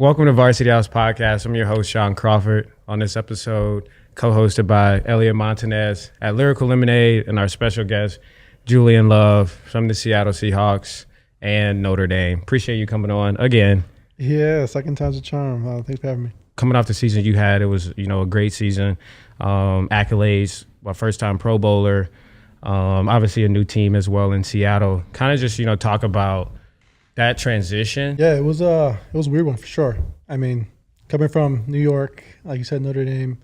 Welcome to Varsity House Podcast. I'm your host, Shaun Crawford. On this episode, co-hosted by Elliot Montanez at Lyrical Lemonade and our special guest, Julian Love from the Seattle Seahawks and Notre Dame. Appreciate you coming on again. Yeah, second time's a charm. Thanks for having me. Coming off the season you had, it was a great season. Accolades, first-time Pro Bowler, obviously a new team as well in Seattle. Kind of just talk about that transition. Yeah, it was a weird one for sure. I mean, coming from New York, like you said, Notre Dame,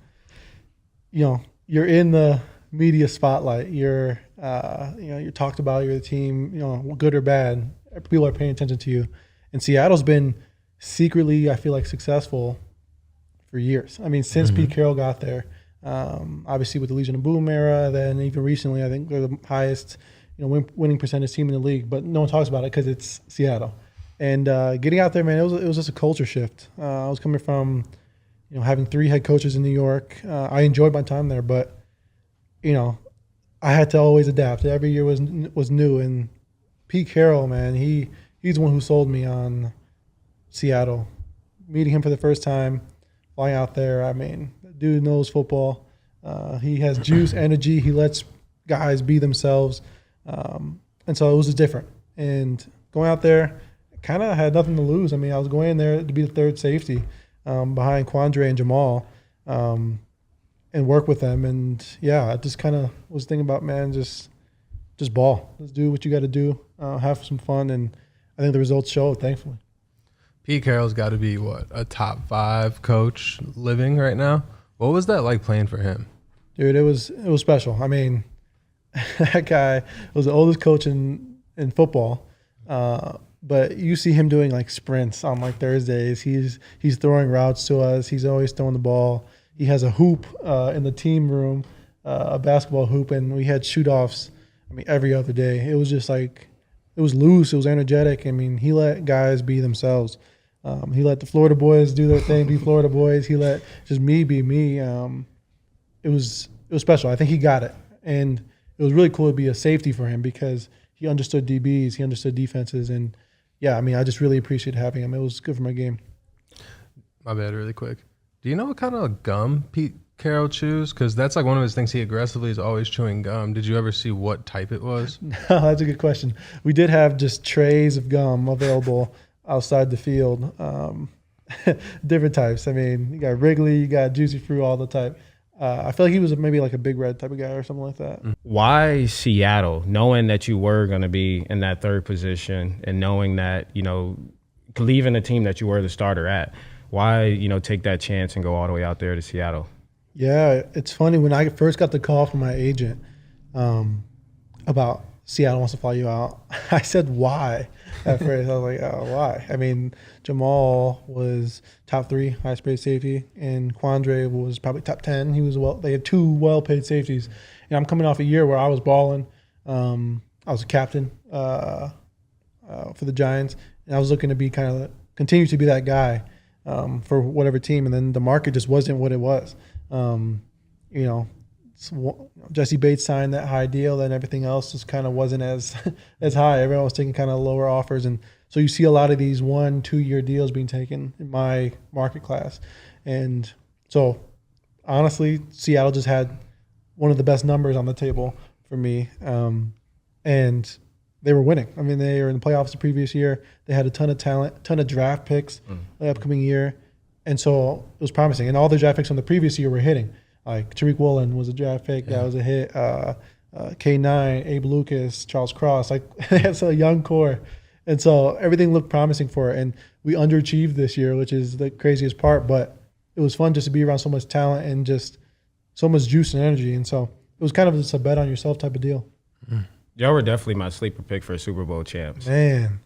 you're in the media spotlight. You're you're talked about. You're the team, good or bad. People are paying attention to you. And Seattle's been secretly, I feel like, successful for years. I mean, since Pete Carroll got there, obviously with the Legion of Boom era, then even recently, I think they're the highest winning percentage team in the league, but no one talks about it because it's Seattle. And getting out there, man, it was just a culture shift. I was coming from, having 3 head coaches in New York. I enjoyed my time there, but I had to always adapt. Every year was new. And Pete Carroll, man, he's the one who sold me on Seattle. Meeting him for the first time, flying out there. I mean, the dude knows football. He has juice, energy. He lets guys be themselves. And so it was just different. And going out there, kind of had nothing to lose. I mean, I was going in there to be the third safety behind Quandre and Jamal and work with them. And, yeah, I just kind of was thinking about, man, just ball. Let's do what you got to do, have some fun. And I think the results show, thankfully. Pete Carroll's got to be, a top 5 coach living right now? What was that like playing for him? Dude, it was special. I mean, that guy was the oldest coach in football, but you see him doing like sprints on like Thursdays. He's throwing routes to us. He's always throwing the ball. He has a hoop in the team room, a basketball hoop, and we had shoot-offs, every other day. It was just like, it was loose. It was energetic. I mean, he let guys be themselves. He let the Florida boys do their thing, be Florida boys. He let just me be me. It was special. I think he got it. And it was really cool to be a safety for him because he understood DBs, he understood defenses, and yeah, I just really appreciate having him. It was good for my game. My bad, really quick. Do you know what kind of gum Pete Carroll chews? Because that's like one of his things. He aggressively is always chewing gum. Did you ever see what type it was? No, that's a good question. We did have just trays of gum available outside the field. Different types. You got Wrigley, you got Juicy Fruit, all the type. I feel like he was maybe like a Big Red type of guy or something like that. Why Seattle, knowing that you were going to be in that third position and knowing that, leaving a team that you were the starter at, why, take that chance and go all the way out there to Seattle? Yeah, it's funny. When I first got the call from my agent about Seattle wants to fly you out, I said, why? At first, I was like, why? Jamal was top 3 highest paid safety, and Quandre was probably top 10. They had 2 well-paid safeties. And I'm coming off a year where I was balling. I was a captain for the Giants, and I was looking to continue to be that guy for whatever team. And then the market just wasn't what it was. Jesse Bates signed that high deal, and everything else just kind of wasn't as high. Everyone was taking kind of lower offers, and so you see a lot of these 1-2 year deals being taken in my market class. And so honestly, Seattle just had one of the best numbers on the table for me, and they were winning. They were in the playoffs the previous year. They had a ton of talent, ton of draft picks the upcoming year, and so it was promising. And all the draft picks from the previous year were hitting. Like Tariq Woolen was a draft pick. Yeah. That was a hit. K9, Abe Lucas, Charles Cross. It's a young core. And so everything looked promising for it. And we underachieved this year, which is the craziest part. But it was fun just to be around so much talent and just so much juice and energy. And so it was kind of just a bet on yourself type of deal. Y'all were definitely my sleeper pick for Super Bowl champs. Man.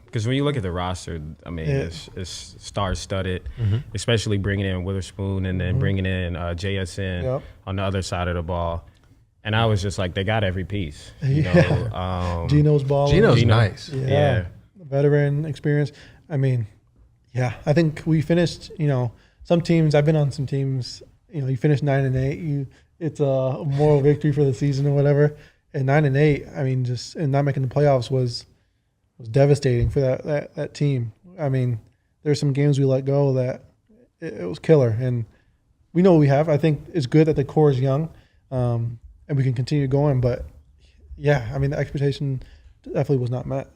Because when you look at the roster, it's star-studded, especially bringing in Witherspoon and then bringing in JSN on the other side of the ball. And I was just like, they got every piece. Gino's balling. Gino's nice. Yeah. Veteran experience. I think we finished, some teams, I've been on some teams, you finish 9-8, it's a moral victory for the season or whatever. And 9-8, just and not making the playoffs was devastating for that team. The there's some games we let go that it was killer. And we know what we have. I think it's good that the core is young, and we can continue going. But yeah, I mean, the expectation definitely was not met.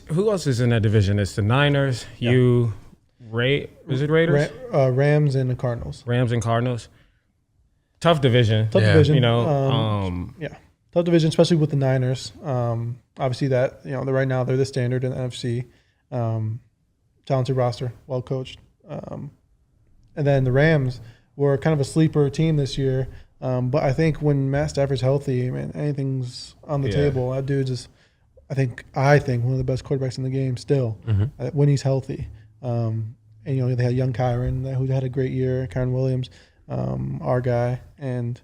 Who else is in that division? It's the Niners, is it Raiders? Rams and the Cardinals. Rams and Cardinals. Tough division. Division. You know, tough division, especially with the Niners. Obviously, that right now they're the standard in the NFC. Talented roster, well coached. And then the Rams were kind of a sleeper team this year. But I think when Matt Stafford's healthy, man, anything's on the table. That dude's just, I think one of the best quarterbacks in the game still when he's healthy. And they had young Kyron who had a great year, Kyron Williams, our guy, and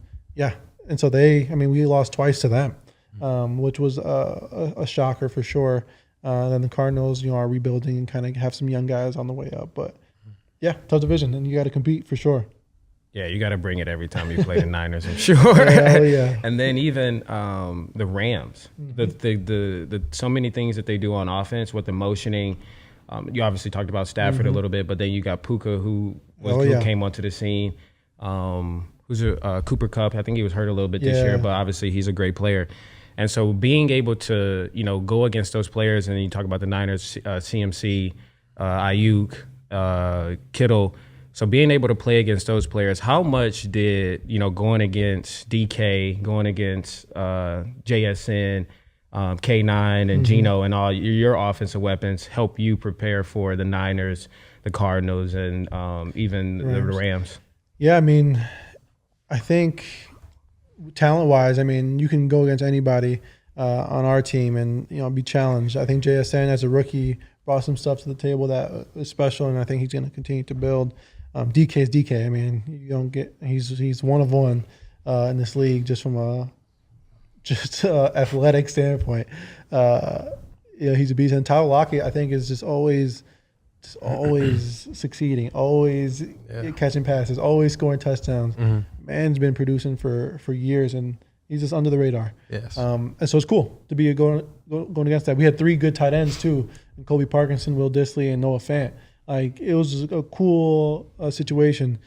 so we lost twice to them, which was a shocker for sure. Then the Cardinals, are rebuilding and kind of have some young guys on the way up, but tough division, and you got to compete for sure. Yeah, you got to bring it every time you play the Niners, I'm sure. Yeah. And then even the Rams, the so many things that they do on offense with the motioning. You obviously talked about Stafford a little bit, but then you got Puka who came onto the scene. Who's a Cooper Kupp. I think he was hurt a little bit this year, but obviously he's a great player. And so being able to go against those players, and you talk about the Niners, CMC, Ayuk, Kittle. So being able to play against those players, how much did, going against DK, going against JSN, K9 and Geno and all your offensive weapons help you prepare for the Niners, the Cardinals, and even the Rams? Yeah, I mean, I think talent-wise, you can go against anybody on our team and, be challenged. I think JSN as a rookie brought some stuff to the table that is special, and I think he's going to continue to build. DK is DK. You don't get he's one of one in this league just from a athletic standpoint. He's a beast. And Tyler Lockett, I think, is just always succeeding, always catching passes, always scoring touchdowns. Man's been producing for years, and he's just under the radar. Yes. And so it's cool to be going against that. We had 3 good tight ends too: Kobe Parkinson, Will Dissly, and Noah Fant. It was a cool situation,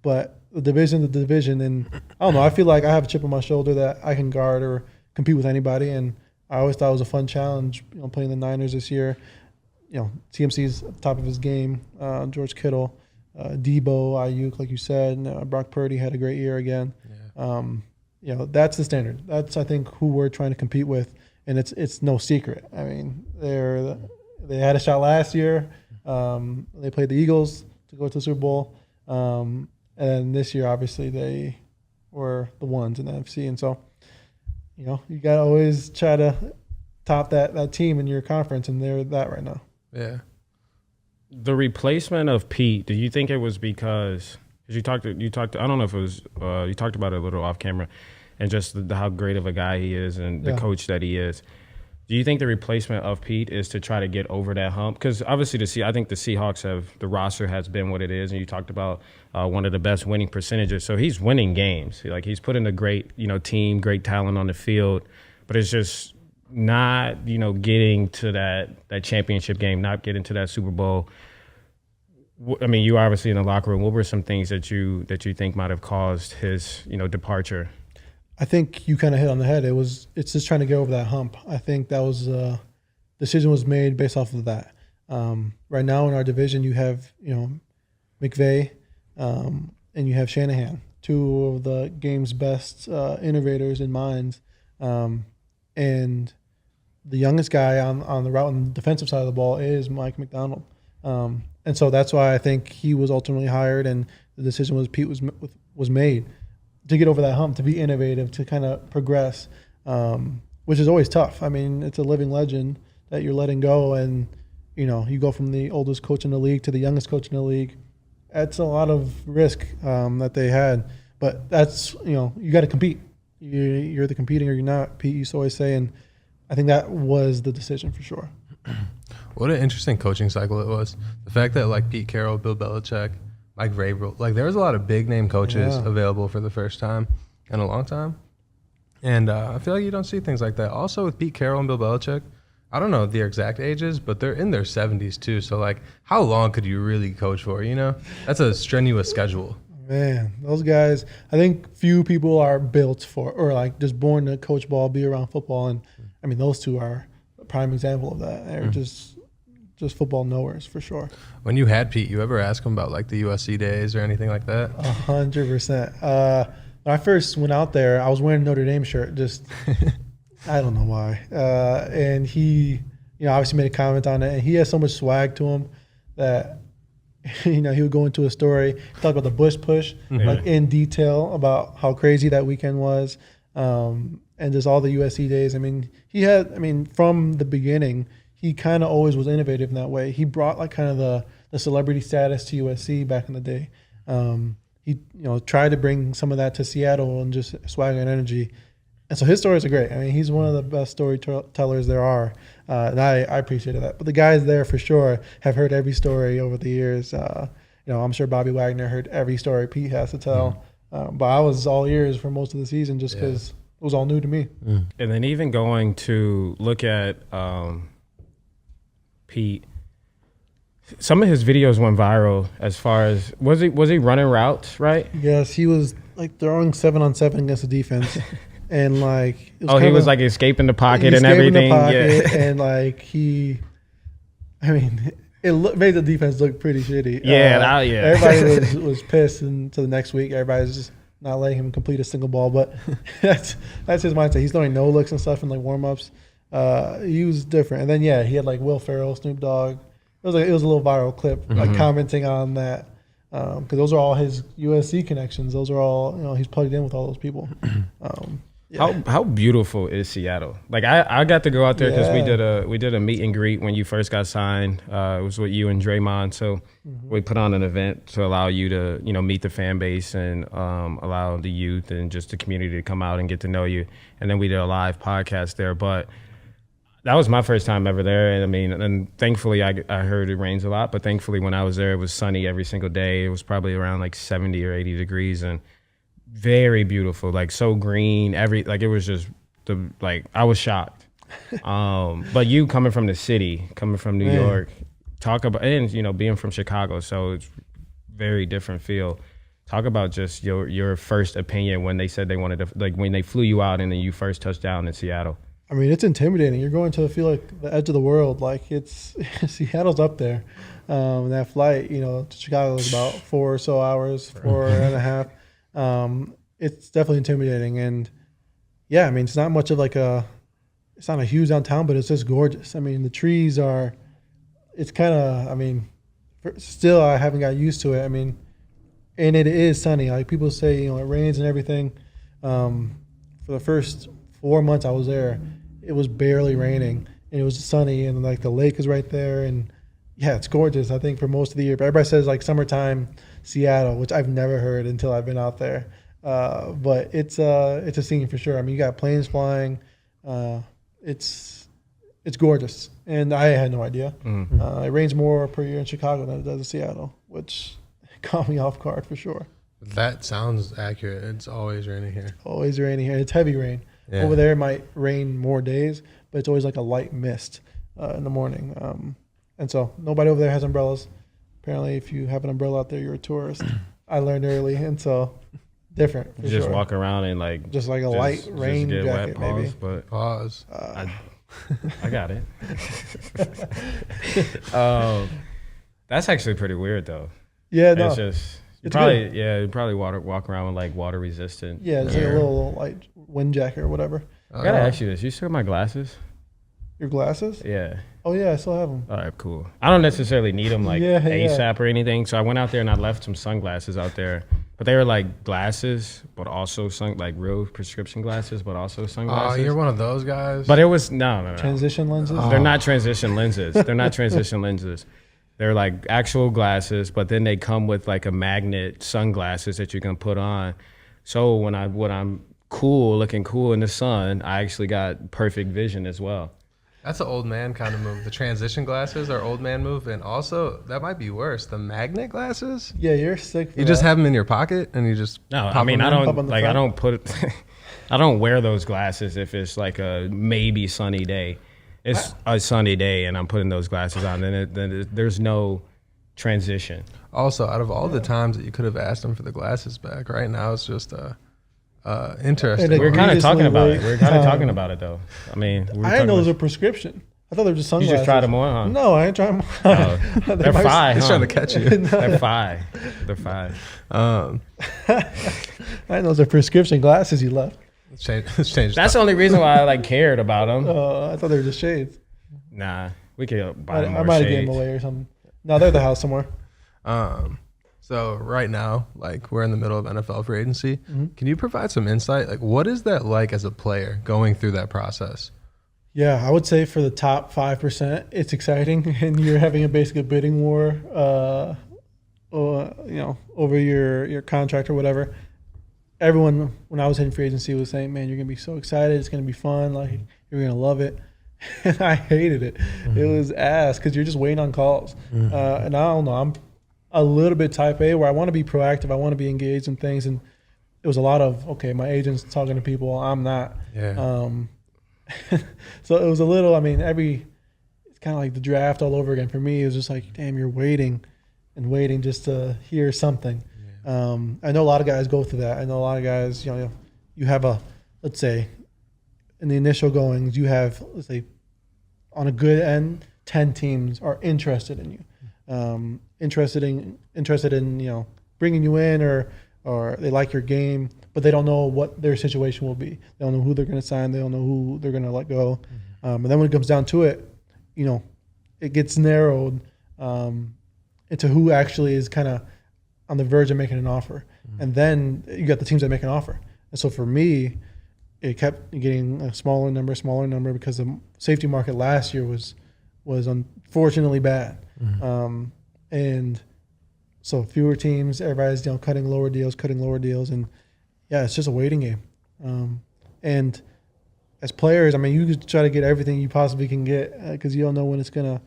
But the division, and I don't know. I feel like I have a chip on my shoulder that I can guard or compete with anybody, and I always thought it was a fun challenge. Playing the Niners this year. CMC's at the top of his game. George Kittle, Debo, Ayuk, like you said, and, Brock Purdy had a great year again. Yeah. That's the standard. That's, I think, who we're trying to compete with, and it's no secret. They had a shot last year. They played the Eagles to go to the Super Bowl, and this year, obviously, they were the ones in the NFC. And so, you got to always try to top that team in your conference, and they're that right now. Yeah. The replacement of Pete, do you think it was because you talked? I don't know if it was you talked about it a little off camera, and just how great of a guy he is and the coach that he is. Do you think the replacement of Pete is to try to get over that hump? Because obviously, I think the Seahawks the roster has been what it is, and you talked about one of the best winning percentages. So he's winning games. He's putting a great team, great talent on the field, but it's just not getting to that championship game, not getting to that Super Bowl. You obviously in the locker room. What were some things that you think might have caused his departure? I think you kind of hit on the head. It's just trying to get over that hump. I think that was decision was made based off of that. Right now in our division, you have McVay and you have Shanahan, 2 of the game's best innovators and minds, and the youngest guy on the route on the defensive side of the ball is Mike McDonald, and so that's why I think he was ultimately hired, and the decision was made to get over that hump, to be innovative, to kind of progress, which is always tough. It's a living legend that you're letting go, and you go from the oldest coach in the league to the youngest coach in the league. That's a lot of risk that they had, but that's you got to compete. You're either competing or you're not. Pete used to always say, and I think that was the decision for sure. What an interesting coaching cycle it was. The fact that Pete Carroll, Bill Belichick, Mike Vrabel, there was a lot of big name coaches available for the first time in a long time. And I feel like you don't see things like that. Also with Pete Carroll and Bill Belichick, I don't know their exact ages, but they're in their 70s too. So like, how long could you really coach for? You know, that's a strenuous schedule. Man, those guys, I think few people are built for, or like just born to coach ball, be around football. And I mean, those two are a prime example of that. They're just football knowers for sure. When you had Pete, you ever ask him about like the USC days or anything like that? 100%. When I first went out there, I was wearing a Notre Dame shirt. Just, I don't know why. And he, obviously made a comment on it. And he has so much swag to him that, he would go into a story, talk about the Bush push, like in detail about how crazy that weekend was, and just all the USC days. I mean, from the beginning, he kind of always was innovative in that way. He brought like kind of the celebrity status to USC back in the day. He tried to bring some of that to Seattle and just swag and energy. And so his stories are great. I mean, he's one of the best storytellers there are, and I appreciated that. But the guys there for sure have heard every story over the years. I'm sure Bobby Wagner heard every story Pete has to tell. But I was all ears for most of the season just because it was all new to me. And then even going to look at Pete, some of his videos went viral as far as was he running routes, right? Yes, he was like throwing 7-on-7 against the defense. And like, he was like escaping the pocket and everything. And like it made the defense look pretty shitty. Everybody was pissed, and to the next week, everybody's just not letting him complete a single ball. But that's his mindset. He's throwing no looks and stuff in like warm ups. He was different. And then he had like Will Ferrell, Snoop Dogg. It was a little viral clip, like commenting on that. Because those are all his USC connections. Those are all he's plugged in with all those people. How beautiful is Seattle? Like I got to go out there because we did a meet and greet when you first got signed. It was with you and Draymond, so we put on an event to allow you to meet the fan base and allow the youth and just the community to come out and get to know you. And then we did a live podcast there, but that was my first time ever there. And thankfully I heard it rains a lot, but thankfully when I was there it was sunny every single day. It was probably around like 70 or 80 degrees and very beautiful, like so green. It was just I was shocked. But you coming from the city, coming from New York, talk about, and being from Chicago, so it's very different feel. Talk about just your first opinion when they said they wanted to, like when they flew you out and then you first touched down in Seattle. I mean, it's intimidating. You're going to feel like the edge of the world. Like Seattle's up there. That flight, to Chicago was about 4 or so hours, 4 and a half. It's definitely intimidating, and it's not much of it's not a huge downtown, but it's just gorgeous. I mean, the trees are, it's kind of, still I haven't got used to it. I mean, and it is sunny. Like people say, it rains and everything. For the first 4 months I was there, it was barely raining and it was sunny, and like the lake is right there, and it's gorgeous. I think for most of the year, but everybody says like summertime Seattle, which I've never heard until I've been out there. But it's a scene for sure. I mean, you got planes flying. It's gorgeous, and I had no idea. It rains more per year in Chicago than it does in Seattle, which caught me off guard for sure. That sounds accurate. It's always raining here. Always raining here. It's heavy rain. Yeah. Over there, it might rain more days, but it's always like a light mist in the morning. And so nobody over there has umbrellas. Apparently, if you have an umbrella out there, you're a tourist. I learned early, and so different. For just sure. walk around and like just like a light rain jacket, maybe. But pause. I got it. That's actually pretty weird, though. Yeah, no. It's just you probably walk around with like water resistant. Yeah, it's like a little light wind jacket or whatever. I gotta ask you this: you still have my glasses? Your glasses? Yeah. Oh yeah, I still have them. All right, cool. I don't necessarily need them like ASAP or anything, so I went out there and I left some sunglasses out there, but they were like glasses, but also like real prescription glasses, but also sunglasses. Oh, you're one of those guys. But it was no. Transition lenses? They're not transition lenses. They're not transition lenses. They're like actual glasses, but then they come with like a magnet sunglasses that you can put on. So when I'm looking cool in the sun, I actually got perfect vision as well. That's an old man kind of move. The transition glasses are old man move, and also that might be worse. The magnet glasses. Yeah, you're sick. You just have them in your pocket, and you just I don't wear those glasses if it's like a maybe sunny day. it's a sunny day and I'm putting those glasses on, then there's no transition. Also, out of all the times that you could have asked him for the glasses back, right now it's just interesting. We're kind of talking about it. Egregiously We're kind of talking about it, though. I mean, I didn't know those were prescription. I thought they were just you sunglasses. just tried them on, huh? No, I ain't trying them on. Oh, they're fine. He's huh? trying to catch you. They're fine. They're fine. I didn't know those are prescription glasses you left. It's changed. That's the only reason why I cared about them. I thought they were just shades. Nah, we could buy them I more might have gave them shades. away or something. No, they're at the house somewhere. So right now, we're in the middle of NFL free agency. Can you provide some insight? What is that like as a player going through that process? Yeah, I would say for the top 5%, it's exciting, and you're having basically a bidding war, over your contract or whatever. Everyone, when I was hitting free agency, was saying, "Man, you're gonna be so excited. It's gonna be fun. You're gonna love it." And I hated it. It was ass because you're just waiting on calls. And I don't know. I'm a little bit type A where I want to be proactive. I want to be engaged in things, and it was a lot of my agent's talking to people. I'm not. Yeah. So it was a little, it's kind of like the draft all over again. For me, it was just like, damn, you're waiting and waiting just to hear something. Yeah. I know a lot of guys go through that. I know a lot of guys, you have let's say, in the initial goings, you have, let's say, on a good end, 10 teams are interested in you, interested in, bringing you in or they like your game, but they don't know what their situation will be. They don't know who they're going to sign. They don't know who they're going to let go. And then when it comes down to it, it gets narrowed into who actually is kind of on the verge of making an offer. And then you got the teams that make an offer. And so for me, it kept getting a smaller number because the safety market last year was unfortunately bad. And so fewer teams, everybody's cutting lower deals, and yeah, it's just a waiting game. And as players, you just try to get everything you possibly can get because you don't know when it's gonna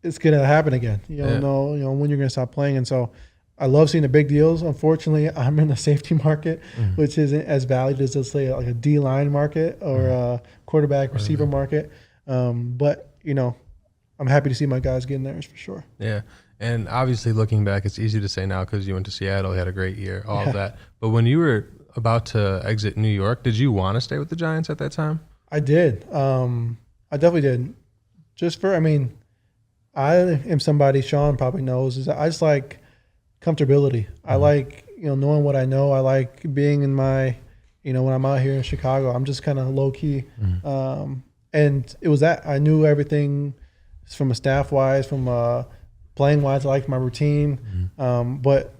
happen again. You don't know when you're gonna stop playing, and so I love seeing the big deals. Unfortunately, I'm in the safety market, which isn't as valued as, let's say, like a D-line market or a quarterback receiver market. But I'm happy to see my guys getting theirs for sure. Yeah. And obviously looking back, it's easy to say now because you went to Seattle, you had a great year, all of that. But when you were about to exit New York, did you want to stay with the Giants at that time? I did. I definitely did. Just for, I am somebody, Shaun probably knows, is I just like comfortability. I like, knowing what I know. I like being in my, when I'm out here in Chicago, I'm just kind of low key. And it was that I knew everything from a staff wise, from playing wise. I liked my routine. But,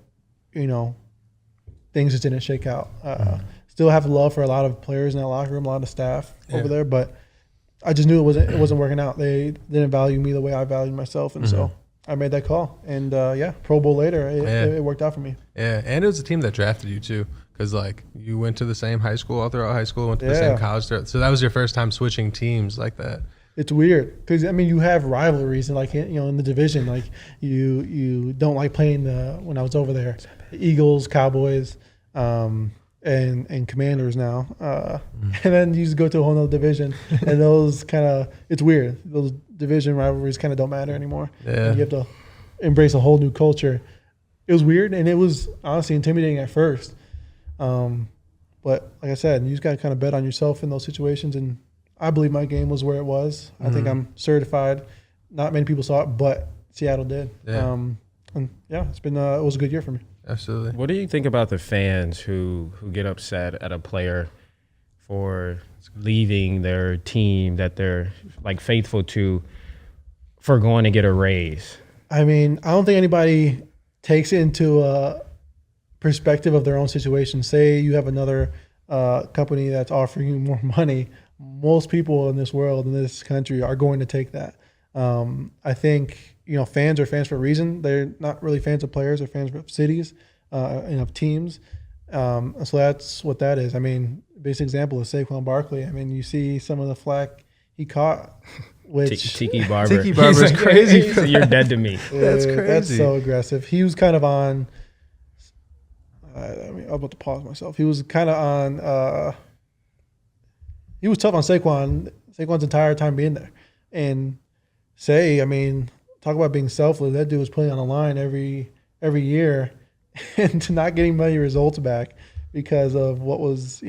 things just didn't shake out. Still have love for a lot of players in that locker room, a lot of staff over there, but I just knew it wasn't working out. They didn't value me the way I valued myself, and so I made that call. And Pro Bowl later, it worked out for me. Yeah, and it was a team that drafted you too, because you went to the same high school all throughout high school, went to the same college, so that was your first time switching teams like that. It's weird because you have rivalries and in the division, you don't like playing when I was over there, the Eagles, Cowboys, and Commanders now, and then you just go to a whole nother division, and those it's weird. Those division rivalries kind of don't matter anymore. Yeah, you have to embrace a whole new culture. It was weird, and it was honestly intimidating at first. But like I said, you just got to kind of bet on yourself in those situations, and I believe my game was where it was. I think I'm certified. Not many people saw it, but Seattle did. Yeah. And it's been it was a good year for me. Absolutely. What do you think about the fans who get upset at a player for leaving their team that they're faithful to for going to get a raise? I don't think anybody takes it into a perspective of their own situation. Say you have another company that's offering you more money. Most people in this world, in this country, are going to take that. I think, fans are fans for a reason. They're not really fans of players. They're fans of cities and of teams. So that's what that is. Basic example is Saquon Barkley. You see some of the flack he caught, which Tiki Barber. Tiki Barber is crazy. You're dead to me. That's crazy. That's so aggressive. He was kind of on. I'm about to pause myself. He was kind of on. He was tough on Saquon's entire time being there. and say, I mean, talk about being selfless. That dude was putting on the line every year and to not getting many results back because of what was,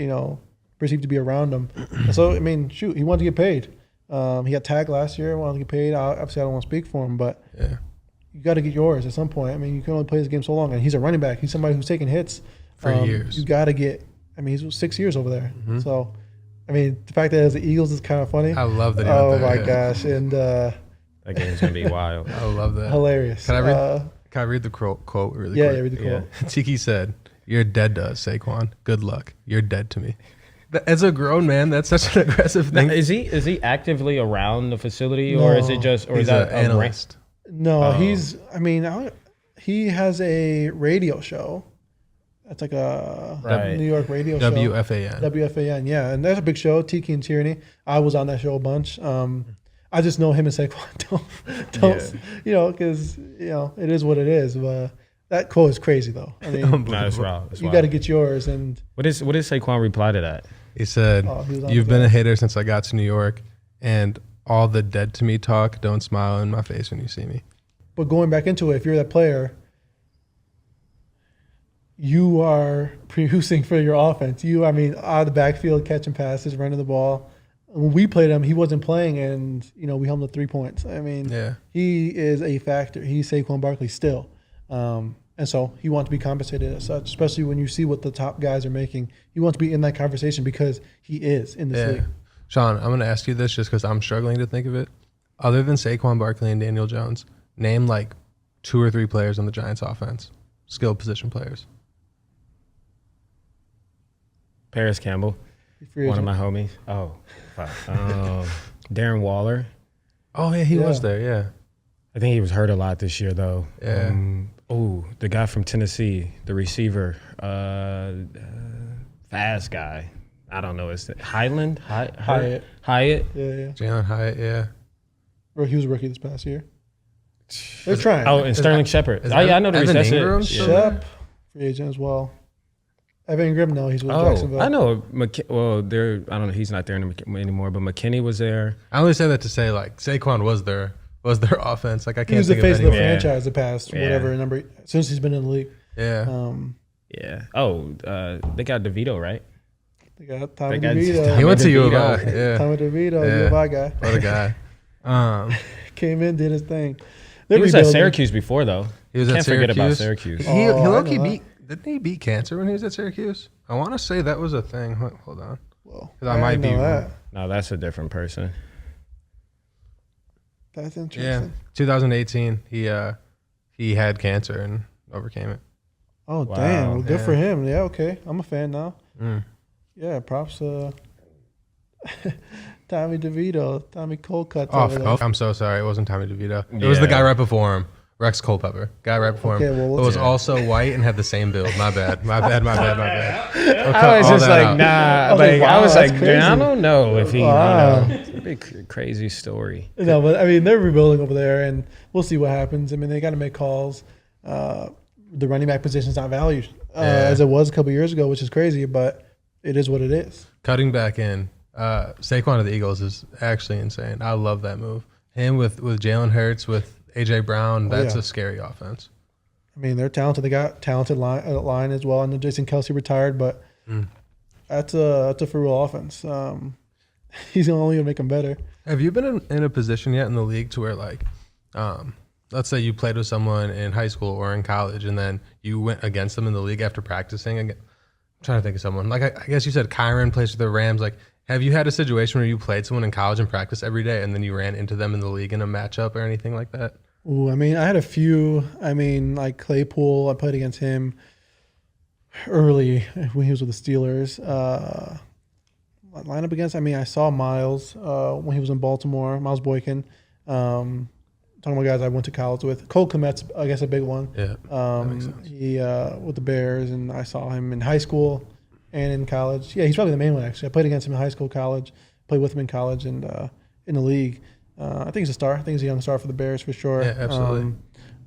perceived to be around him. And so, I mean, shoot, he wanted to get paid. He got tagged last year, wanted to get paid. Obviously, I don't want to speak for him, but you got to get yours at some point. I mean, you can only play this game so long, and he's a running back. He's somebody who's taking hits for years. You got to get. I mean, he's 6 years over there. Mm-hmm. So, I mean, the fact that it was the Eagles is kind of funny. I love that. Oh my gosh! And that game's gonna be wild. I love that. Hilarious. Can I read the quote really quick? Yeah, read the quote. Yeah. Tiki said, "You're dead to us, Saquon. Good luck. You're dead to me." As a grown man, that's such an aggressive thing. Now, is he actively around the facility, or is it just, or he's is that an analyst? No, he's. I mean, he has a radio show. That's like a New York radio show. WFAN, yeah. And that's a big show, Tiki and Tyranny. I was on that show a bunch. I just know him and Saquon don't because, it is what it is. But that quote is crazy, though. I mean, it's wild. You got to get yours. And what did Saquon reply to that? He said, "You've been a hitter since I got to New York, and all the dead to me talk, don't smile in my face when you see me." But going back into it, if you're that player, you are producing for your offense. Out of the backfield, catching passes, running the ball. When we played him, he wasn't playing, and we held him to 3 points. I mean, he is a factor. He's Saquon Barkley still, and so he wants to be compensated as such. Especially when you see what the top guys are making, he wants to be in that conversation because he is in this league. Shaun, I'm going to ask you this just because I'm struggling to think of it. Other than Saquon Barkley and Daniel Jones, name like 2 or 3 players on the Giants offense, skilled position players. Paris Campbell, one of my homies. Oh, fuck. Darren Waller. Oh, yeah, he was there, yeah. I think he was hurt a lot this year, though. Yeah. The guy from Tennessee, the receiver, fast guy. I don't know. Is it Hyatt? Yeah. Jalen Hyatt, yeah. He was a rookie this past year. They're trying. Oh, and Sterling Shepard. I know the Evan receiver. Ingram Shep, free agent as well. Evan Ingram, no, he's with Jacksonville. I know. I don't know. He's not there anymore. But McKinney was there. I only say that to say like Saquon was their offense. Like I can't. He was think the face of the anyone. franchise the past whatever number since he's been in the league. Yeah. Yeah. They got DeVito, right? They got Tommy DeVito. He went to U of I. Yeah. Tommy DeVito, U of I guy. What a guy. Came in, did his thing. He was at Syracuse before, though. He was at Syracuse. Forget about Syracuse. Didn't he beat cancer when he was at Syracuse? I want to say that was a thing. Hold on. Well, I might be wrong. No, that's a different person. That's interesting. Yeah, 2018. He had cancer and overcame it. Oh, wow. Damn. Well, good for him. Yeah, okay. I'm a fan now. Yeah, props to Tommy DeVito. Tommy Coldcut. I'm so sorry. It wasn't Tommy DeVito. It was the guy right before him. Rex Culpepper, guy right before him, but was also white and had the same build. My bad. I was just like, nah. I was like, I don't know if he. It's a big crazy story. No, but I mean, they're rebuilding over there, and we'll see what happens. I mean, they got to make calls. The running back position is not valued as it was a couple years ago, which is crazy, but it is what it is. Cutting back in, Saquon of the Eagles is actually insane. I love that move. Him with Jalen Hurts with A.J. Brown, that's a scary offense. I mean, they're talented. They got talented line as well. I know Jason Kelsey retired, but that's a for real offense. He's only going to make them better. Have you been in a position yet in the league to where, like, let's say you played with someone in high school or in college and then you went against them in the league after practicing? I'm trying to think of someone. Like, I guess you said Kyron plays with the Rams. Like, have you had a situation where you played someone in college and practice every day and then you ran into them in the league in a matchup or anything like that? Ooh, I mean, I had a few. I mean, like Claypool, I played against him early when he was with the Steelers. Lineup against, I mean, I saw Miles when he was in Baltimore, Miles Boykin. Talking about guys I went to college with. Cole Kmet's, I guess, a big one. Yeah, that makes sense. He with the Bears, and I saw him in high school and in college. Yeah, he's probably the main one, actually. I played against him in high school, college. Played with him in college and in the league. I think he's a star. I think he's a young star for the Bears for sure. Yeah, absolutely.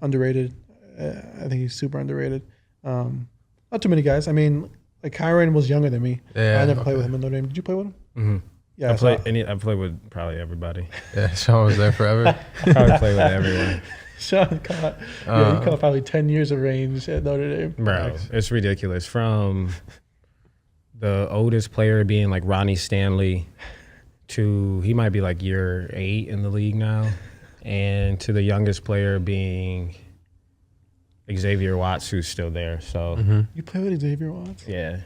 Underrated. I think he's super underrated. Not too many guys. I mean, like Kyron was younger than me. Yeah, I never played with him in Notre Dame. Did you play with him? Mm-hmm. Yeah, I played with probably everybody. Yeah, Shaun was there forever. I probably played with everyone. Shaun caught. Yeah, he caught probably 10 years of range at Notre Dame. Bro, it's ridiculous. From the oldest player being like Ronnie Stanley to he might be like year 8 in the league now, and to the youngest player being Xavier Watts, who's still there. So You play with Xavier Watts? yeah,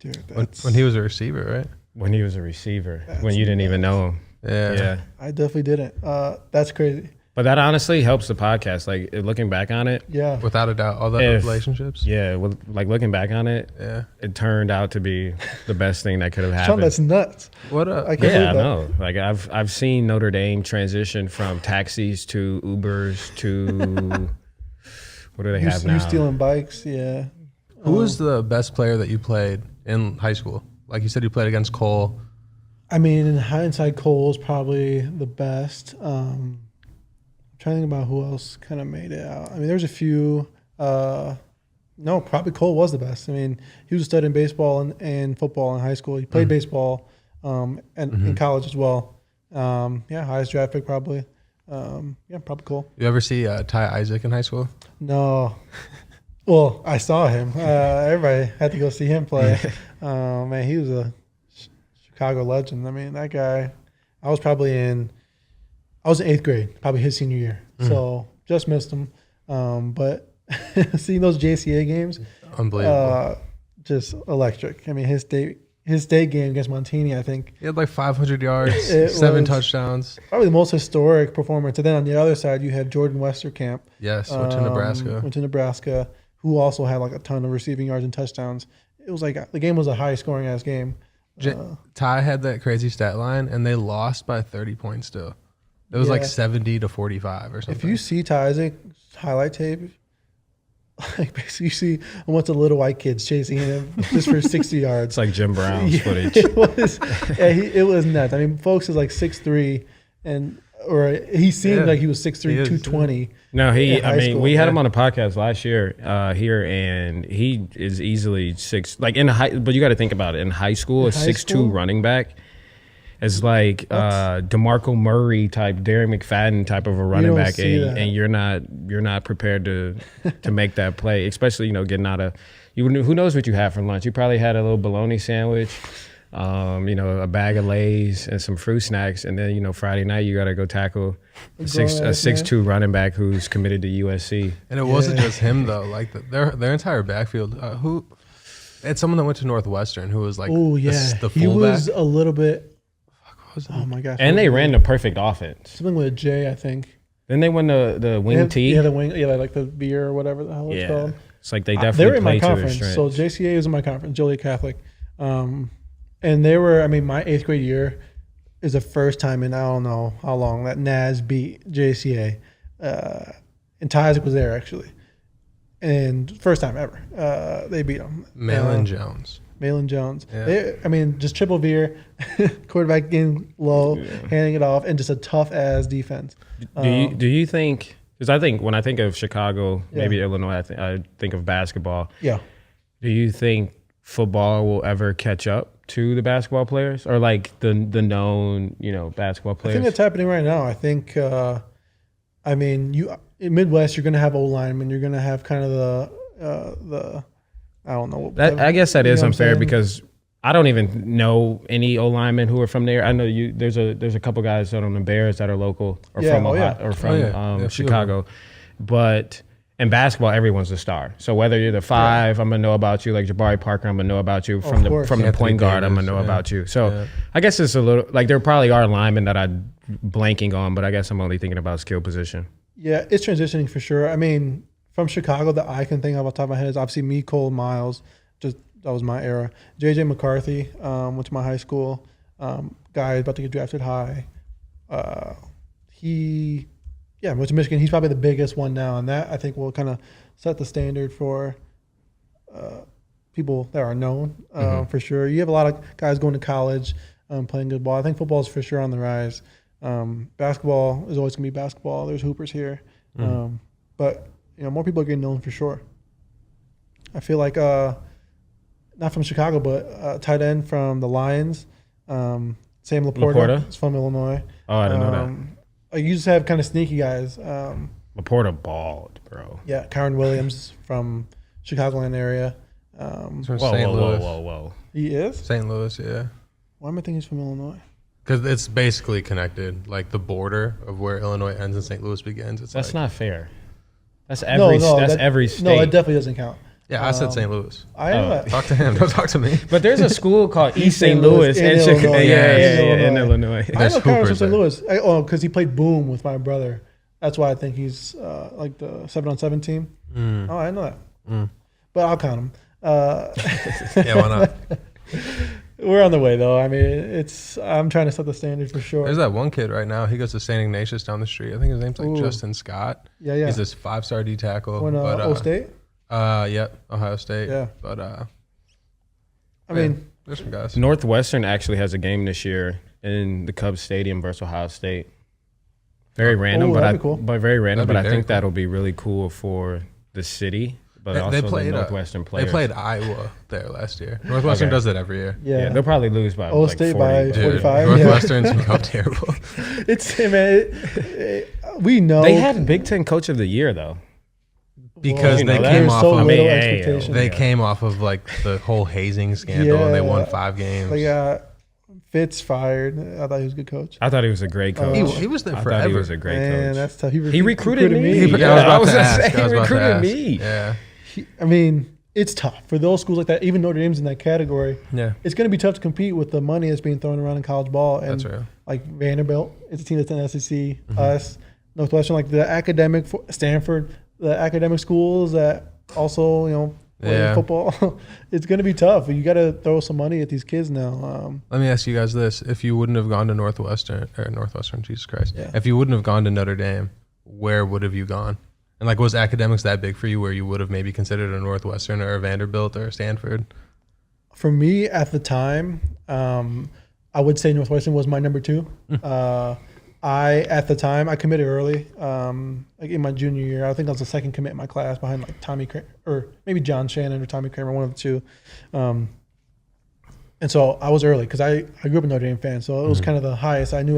Dude, When he was a receiver, right? when he was a receiver, when you didn't even know him. Yeah. I definitely didn't. That's crazy. But that honestly helps the podcast. Like looking back on it, Yeah. Without a doubt, all the relationships. yeah, like looking back on it, Yeah. it turned out to be the best thing that could have Shaun, happened. that's nuts. What up? I can't Yeah, I believe that. know. Like I've seen Notre Dame transition from taxis to Ubers to what do they have now? You stealing bikes? Yeah. Who was the best player that you played in high school? Like you said, you played against Cole. I mean, in hindsight, Cole's probably the best. I'm trying to think about who else kind of made it out. I mean, there's a few. No, probably Cole was the best. I mean, he was a stud in baseball and football in high school. He played baseball and in college as well. Highest draft pick probably. Probably Cole. You ever see Ty Isaac in high school? No. Well, I saw him. Everybody had to go see him play. Man, he was a Chicago legend. I mean, that guy. I was in 8th grade, probably his senior year. So just missed him. But seeing those JCA games, Unbelievable. just electric. I mean, his state game against Montanez, I think, He had like 500 yards, It 7 was- touchdowns. probably the most historic performance. And then on the other side, you had Jordan Westerkamp. Yes, went to Nebraska. Went to Nebraska, who also had like a ton of receiving yards and touchdowns. It was like the game was a high scoring ass game. Ty had that crazy stat line, and they lost by 30 points still. It was like Yeah. 70-45 or something. If you see Ty Isaac's highlight tape, like basically you see a bunch of little white kids chasing him just for 60 yards. It's like Jim Brown's footage. It was, it was nuts. I mean, folks is like 6'3", or he seemed like he was 6'3", He is, 220. No, in high school. we had him on a podcast last year here, and he is easily 6. Like in high, but you got to think about it. In high school, a high 6'2" school? running back is like DeMarco Murray type, Darren McFadden type of a running don't back, see that. and you're not prepared to make that play, especially getting out of. Who knows what you had for lunch? You probably had a little bologna sandwich. A bag of Lay's and some fruit snacks, and then Friday night you got to go tackle a 6'2" running back who's committed to USC. And it wasn't just him though. Like their entire backfield. Who? It's someone that went to Northwestern who was like, Oh yeah, the he fullback. was a little bit. What was it? Oh my gosh, And they ran the perfect offense. something with a J, I think. Then they won the wing tee. Yeah, the wing. Yeah, like the beer or whatever the hell it's called. It's like they They definitely were in my played to their conference. strengths. So JCA was in my conference, Joliet Catholic. And they were, I mean, my 8th grade year is the first time in I don't know how long that NAS beat JCA. And Ty Isaac was there actually. And first time ever. They beat them. Malin Jones. Malin Jones. Yeah. Just triple veer, quarterback getting low, handing it off, and just a tough ass defense. Do you think? Because I think when I think of Chicago, maybe Illinois, I think of basketball. Yeah. Do you think football will ever catch up to the basketball players, or like the known basketball I players? think that's happening right now. I think, in Midwest, you're going to have O linemen. You're going to have kind of the I don't know. I guess that you is know what I'm unfair saying? because I don't even know any O linemen who are from there. I know there's a couple guys that are on the Bears that are local or from Ohio, or from Chicago, but in basketball everyone's a star. So whether you're the 5, I'm gonna know about you. Like Jabari Parker, I'm gonna know about you. From the course. point guard, I'm gonna know about you. So I guess it's a little like there probably are linemen that I'm blanking on, but I guess I'm only thinking about skill position. Yeah, it's transitioning for sure. I mean, from Chicago, that I can think of off the top of my head is obviously me, Cole, Miles. Just that was my era. JJ McCarthy went to my high school. Guy about to get drafted high. He went to Michigan. He's probably the biggest one now, and that I think will kind of set the standard for people that are known for sure. You have a lot of guys going to college, playing good ball. I think football is for sure on the rise. Basketball is always going to be basketball. There's hoopers here, but more people are getting known for sure. I feel like not from Chicago, but tight end from the Lions, Sam Laporta, Laporta? is from Illinois. Oh, I didn't know that. You just have kind of sneaky guys. Laporta balled, bro. Yeah, Kyron Williams from Chicagoland area. He's from St. Louis. Whoa. He is? St. Louis, yeah. Why am I thinking he's from Illinois? Because it's basically connected, like the border of where Illinois ends and St. Louis begins. It's That's like, not fair. That's every state. No, that definitely doesn't count. Yeah, I said St. Louis. I know that. Talk to him. Don't talk to me. But there's a school called East St. Louis in in Illinois. Chicago. Yeah, In Illinois. I There's know Kyron hoopers from St. there. Louis. Because he played Boom with my brother. That's why I think he's like the 7-on-7 team. Oh, I know that. But I'll count him. Yeah, why not? We're on the way though. I mean, I'm trying to set the standard for sure. There's that one kid right now. He goes to St. Ignatius down the street. I think his name's like Justin Scott. Yeah. He's this 5-star D tackle. When O State. Yep, Ohio State. Yeah. But I mean, there's some guys. Northwestern actually has a game this year in the Cubs Stadium versus Ohio State. Very random, that'd be cool. very random. That'd But be I think very that'll be really cool for the city. But also the Northwestern players. They played Iowa there last year. Northwestern does that every year. yeah. They'll probably lose by O like State 40. by but- 45. Northwestern's become terrible. It's we know They had Big Ten Coach of the Year though. Because You they know that? came There's off so of little yeah, expectation. they came off of like the whole hazing scandal and they won 5 games. They got Fitz fired. I thought he was a good coach. I thought he was a great coach. He was there I forever. thought he was a great Man, coach. that's tough. He recruited me. Yeah, I was about to ask. He I was about to recruited ask. me. Yeah. I mean, it's tough for those schools like that. Even Notre Dame's in that category. Yeah. It's going to be tough to compete with the money that's being thrown around in college ball. And That's right. like Vanderbilt, it's a team that's in the SEC. Us, Northwestern, like the academic, Stanford, the academic schools that also, play football. It's going to be tough. You got to throw some money at these kids now. Let me ask you guys this. If you wouldn't have gone to Northwestern, Jesus Christ. Yeah. If you wouldn't have gone to Notre Dame, where would have you gone? And like, was academics that big for you where you would have maybe considered a Northwestern or a Vanderbilt or a Stanford? For me at the time, I would say Northwestern was my number 2. At the time, I committed early. Like in my junior year, I think I was the second commit in my class behind like Tommy Kramer, or maybe John Shannon or Tommy Kramer, one of the two. And so I was early because I grew up a Notre Dame fan, so it was kind of the highest I knew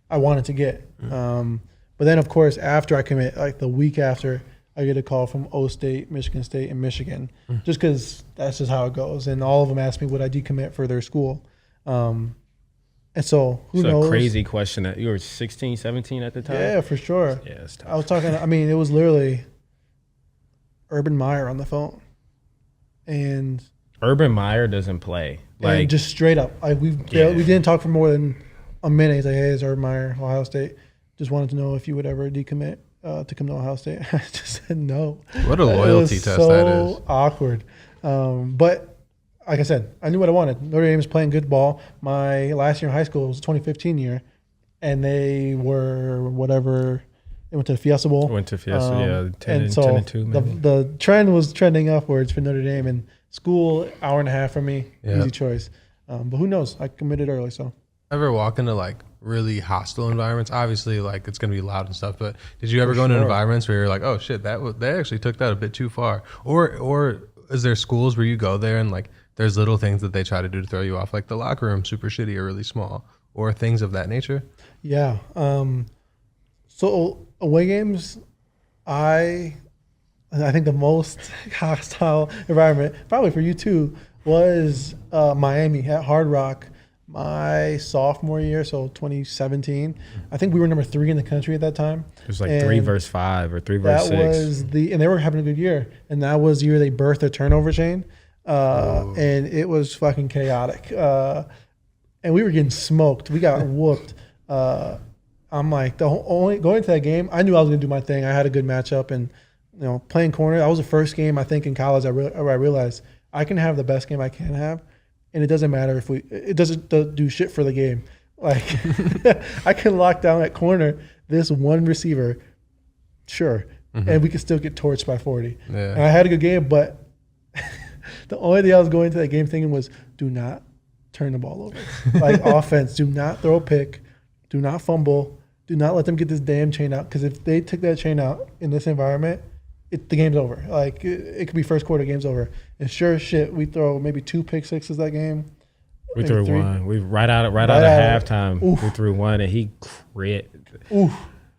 I wanted to get. But then, of course, after I commit, like the week after, I get a call from O State, Michigan State, and Michigan, just because that's just how it goes. And all of them asked me would I decommit for their school. And so who knows? It's a crazy question. That you were 16, 17 at the time? Yeah, for sure. Yeah, it's tough. I was talking, it was literally Urban Meyer on the phone. And Urban Meyer doesn't play. and just straight up. We didn't talk for more than a minute. He's like, hey, it's Urban Meyer, Ohio State. Just wanted to know if you would ever decommit to come to Ohio State. I just said no. What a loyalty test that is. So awkward. But like I said, I knew what I wanted. Notre Dame was playing good ball. My last year in high school was the 2015 year, and they were whatever. They went to the Fiesta Bowl. Went to Fiesta, 10 and 2. Maybe. The trend was trending upwards for Notre Dame, and school, hour and a half for me, easy choice. But who knows? I committed early, so. Ever walk into like really hostile environments? Obviously, like it's gonna be loud and stuff. But did you ever go into environments where you're like, oh shit, they actually took that a bit too far? Or is there schools where you go there and like there's little things that they try to do to throw you off, like the locker room super shitty or really small, or things of that nature? Yeah. So away games, I think the most hostile environment, probably for you too, was Miami at Hard Rock. My sophomore year, so 2017, I think we were number 3 in the country at that time. It was like 3 versus 5 or 3 versus 6. That was and they were having a good year, and that was the year they birthed their turnover chain, and it was fucking chaotic. And we were getting smoked. We got whooped. I'm like going to that game. I knew I was going to do my thing. I had a good matchup, and playing corner. That was the first game I think in college I realized I can have the best game I can have. And it doesn't matter if it doesn't do shit for the game. Like I can lock down at corner this one receiver, sure, and we can still get torched by 40. Yeah. And I had a good game, but the only thing I was going to that game thinking was, do not turn the ball over. Like offense, do not throw a pick, do not fumble, do not let them get this damn chain out. Because if they took that chain out in this environment, the game's over. Like it could be first quarter, game's over. And sure as shit, we throw maybe 2 pick sixes that game. We threw three. one. We right out of halftime. Oof. We threw one, and he crit. Oof.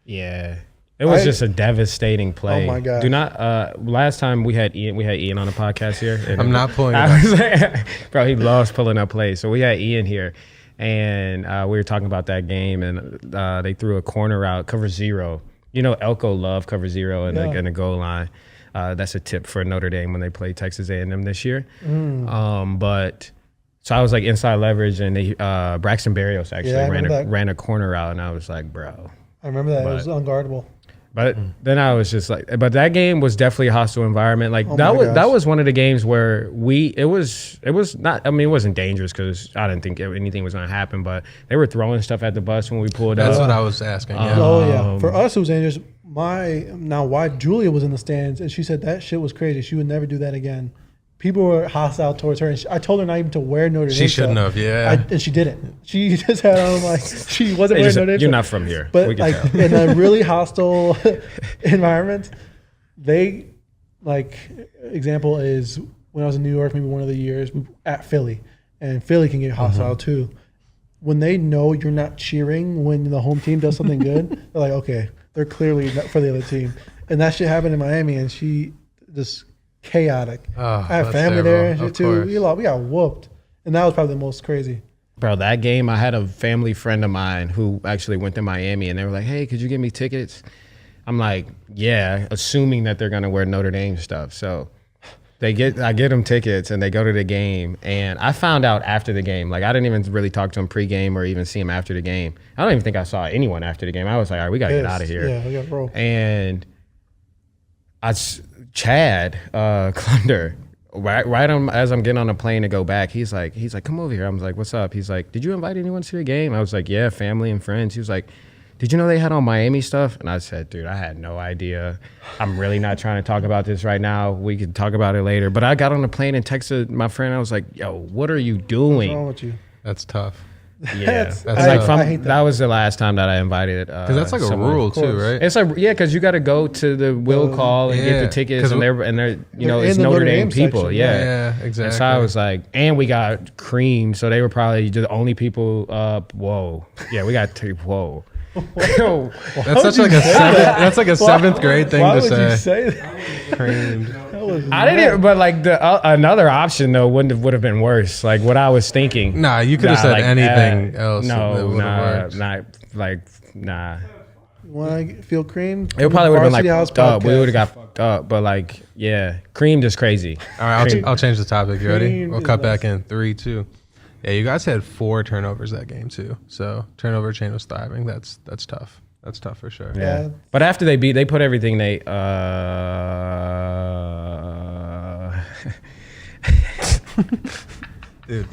Yeah, it was just a devastating play. Oh my god! Do not. Last time we had Ian on the podcast here. And I'm not pulling it I up. was like, bro, he loves pulling up plays. So we had Ian here, and we were talking about that game, and they threw a corner out, cover 0. You know, Elko Love cover 0 in the goal line. That's a tip for Notre Dame when they play Texas A&M this year. But so I was like inside leverage, and they, Braxton Berrios actually ran a corner out, and I was like, bro. I remember that. It was unguardable. But then I was just like, but that game was definitely a hostile environment. Like that was one of the games where it was not. I mean, it wasn't dangerous because I didn't think anything was going to happen. But they were throwing stuff at the bus when we pulled up. That's what I was asking. Yeah. Oh yeah, for us it was dangerous. My wife Julia was in the stands, and she said that shit was crazy. She would never do that again. People were hostile towards her, and I told her not even to wear Notre Dame. She shouldn't have, yeah. And she didn't. She just had on like she wasn't wearing Notre Dame. You're not from here, but like in a really hostile environment, they example is when I was in New York, maybe one of the years at Philly, and Philly can get hostile too. When they know you're not cheering when the home team does something good, they're like, okay, they're clearly not for the other team, and that shit happened in Miami, and she just. Chaotic. I have family there and shit too. We got whooped, and that was probably the most crazy. Bro, that game, I had a family friend of mine who actually went to Miami, and they were like, "Hey, could you give me tickets?" I'm like, "Yeah," assuming that they're gonna wear Notre Dame stuff. So I get them tickets, and they go to the game, and I found out after the game. Like I didn't even really talk to him pregame or even see him after the game. I don't even think I saw anyone after the game. I was like, "All right, we gotta get out of here." Yeah, we gotta roll. And Chad Clunder, right on as I'm getting on a plane to go back, he's like, come over here. I was like, what's up? He's like, did you invite anyone to the game? I was like, yeah, family and friends. He was like, did you know they had on Miami stuff? And I said, dude, I had no idea. I'm really not trying to talk about this right now. We could talk about it later. But I got on the plane and texted my friend. I was like, yo, what are you doing? What's wrong with you? That's tough. Yeah, That's I hate that was the last time that I invited. Because that's like a rule too, right? It's like because you got to go to the will call and get the tickets, and they're it's Notre Dame people, section. yeah, exactly. And so I was like, and we got cream, so they were probably the only people up. Whoa, yeah, we got whoa. That's such like a that's like a seventh grade thing to say. Why would you say that? Creamed. I didn't even, but like another option though would have been worse. Like what I was thinking. Nah, you could have said like, anything else. No, worked. not like nah. Want to feel cream? It probably would have been like Varsity House fucked up. We Podcast. would have got fucked up, but like yeah, cream just crazy. All right, I'll change the topic. You ready? Cream We'll is cut nice. back in 3, 2. Yeah, you guys had 4 turnovers that game too. So turnover chain was thriving. That's tough. That's tough for sure. Yeah. But after they put everything they Dude,